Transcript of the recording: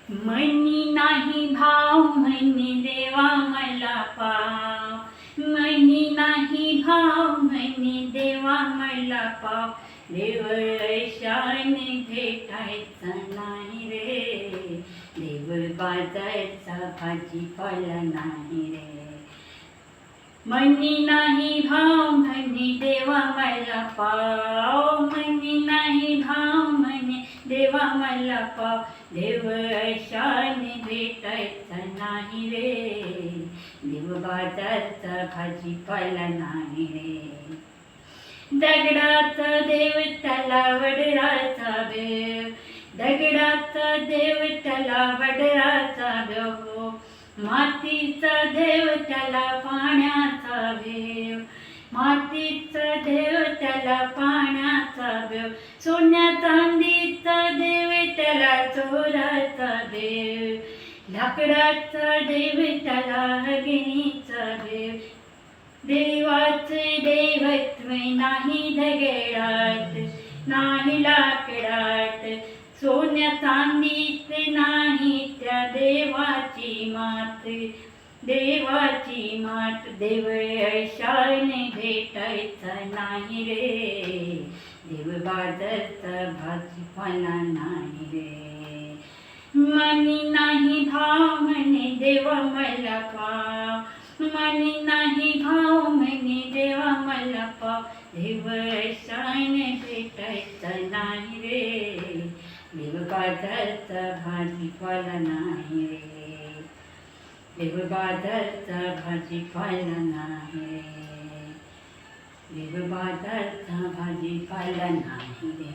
मनी नाही भाव म्हणे देवा मला पाव, मनी नाही भाव म्हणे देवा मला पाव, देव ऐशाने भेटायचा नाही रे, देव बाजारचा भाजीपाला नाही रे. मनी नाही भाव म्हणे देवा मला पाव, मनी नाही भाव म्हणे देवा मला पाव, देव ऐशाने भेटायचा नाही रे, देव बाजारचा भाजीपाला नाही रे. दगडाचा देव त्याला वडराचा देव, दगडाचा देव त्याला वडराचा देव, मातीचा देव त्याला पाण्याचा भेव, मातीचा देव त्याला पाण्याचा भेव, सोन्या चांदीचा देव त्याला चोराचा देव, लाकडाचा देव त्याला अग्नीचा देव. देवाचे देवत्व नाही दगडात नाही लाकडात, सोन्या चांदीत नाही त्या देवाची मात, देवाची मात. देव ऐशाने भेटायचा नाही रे, देव बाजारचा भाजीपाला नाही रे. मनी नाही भाव म्हणे देवा मला पाव, मनी नाही भाव म्हणे देवा मला पाव, देव ऐशाने भेटायचा नाही रे, देव बाजारचा भाजीपाला नाही रे, देव बाजारचा भाजीपाला नाही रे, देव बाजारचा भाजीपाला नाही रे.